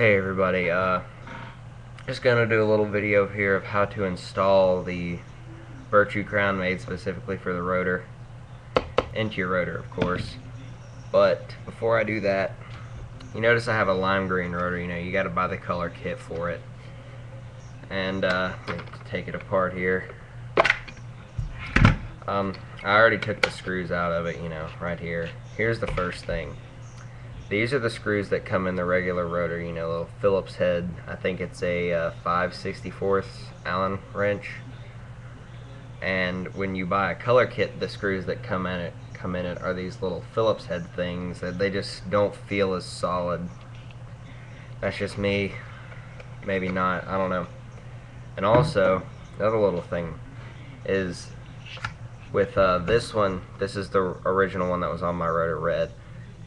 Hey everybody, just gonna do a little video here of how to install the Virtue crown made specifically for the rotor into your rotor, of course. But before I do that, you notice I have a lime green rotor. You gotta buy the color kit for it. And let me take it apart here. I already took the screws out of it, right here. Here's the first thing. These are the screws that come in the regular rotor, little Phillips head. I think it's a 5/64 Allen wrench. And when you buy a color kit, the screws that come in it are these little Phillips head things that they just don't feel as solid. That's just me. Maybe not. I don't know. And also, another little thing is with this one, this is the original one that was on my rotor, red.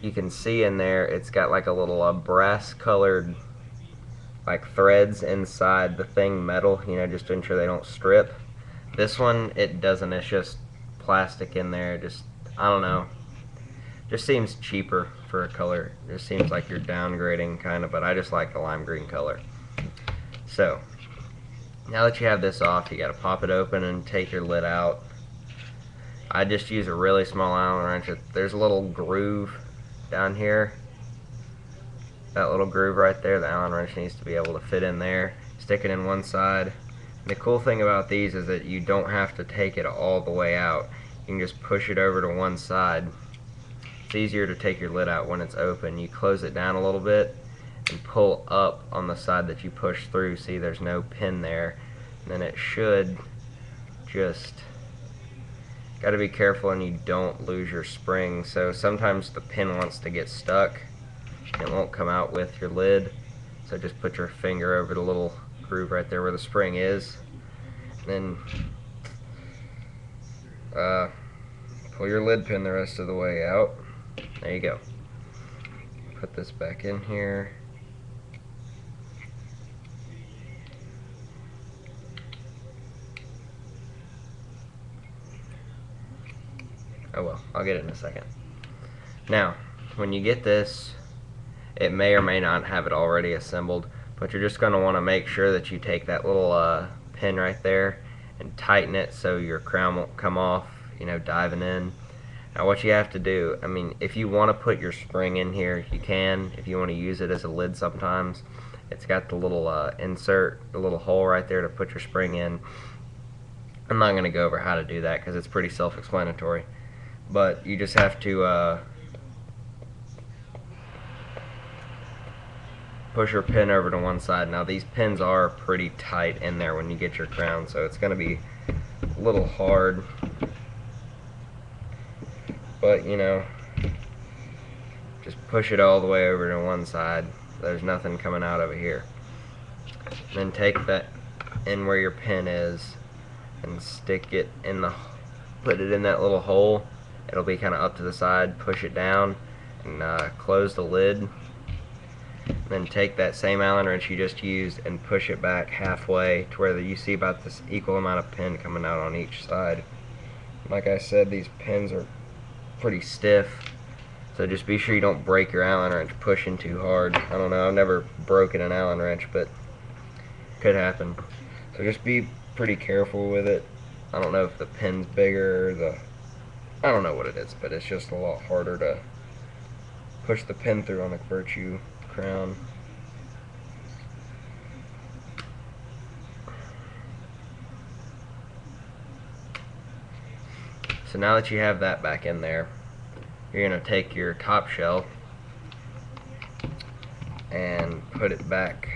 You can see in there it's got like a little brass colored like threads inside the thing, metal, just to ensure they don't strip. This one, it doesn't. It's just plastic in there. Just, I don't know, just seems cheaper for a color. It just seems like you're downgrading kind of, but I just like the lime green color. So now that you have this off, you got to pop it open and take your lid out. I just use a really small Allen wrench. There's a little groove down here, that little groove right there. The Allen wrench needs to be able to fit in there. Stick it in one side. And the cool thing about these is that you don't have to take it all the way out. You can just push it over to one side. It's easier to take your lid out when it's open. You close it down a little bit and pull up on the side that you push through. See, there's no pin there. And then it should just, got to be careful and you don't lose your spring. So sometimes the pin wants to get stuck. It won't come out with your lid. So just put your finger over the little groove right there where the spring is. Then pull your lid pin the rest of the way out. There you go. Put this back in here. Oh well, I'll get it in a second. Now, when you get this, it may or may not have it already assembled, but you're just going to want to make sure that you take that little pin right there and tighten it so your crown won't come off, diving in. Now what you have to do, if you want to put your spring in here, you can. If you want to use it as a lid sometimes, it's got the little insert, the little hole right there to put your spring in. I'm not going to go over how to do that because it's pretty self-explanatory. But you just have to push your pin over to one side. Now these pins are pretty tight in there when you get your crown, so it's going to be a little hard. But just push it all the way over to one side. There's nothing coming out over here. Then take that in where your pin is and stick it in put it in that little hole. It'll be kind of up to the side. Push it down and close the lid. Then take that same Allen wrench you just used and push it back halfway to where you see about this equal amount of pin coming out on each side. Like I said, these pins are pretty stiff, so just be sure you don't break your Allen wrench pushing too hard. I don't know, I've never broken an Allen wrench, but it could happen. So just be pretty careful with it. I don't know if the pin's bigger or I don't know what it is, but it's just a lot harder to push the pin through on a Virtue crown. So now that you have that back in there, you're going to take your top shell and put it back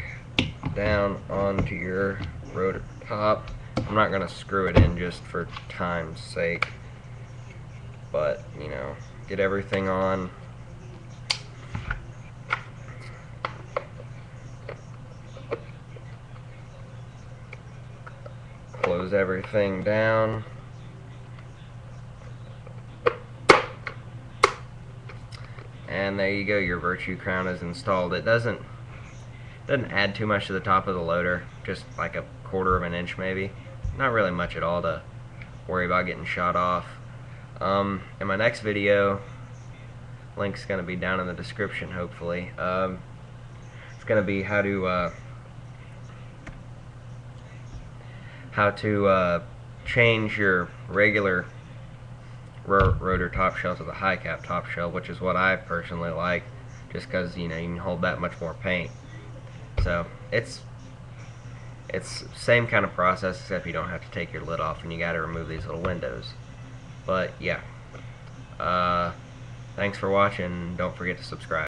down onto your rotor top. I'm not going to screw it in just for time's sake, but get everything on. Close everything down. And there you go, your Virtue crown is installed. It doesn't add too much to the top of the loader, just like a quarter of an inch maybe. Not really much at all to worry about getting shot off. In my next video, link's going to be down in the description hopefully. It's going to be how to change your regular rotor top shell to the high cap top shell, which is what I personally like, just because you can hold that much more paint. So it's same kind of process, except you don't have to take your lid off and you got to remove these little windows. But yeah, thanks for watching. Don't forget to subscribe.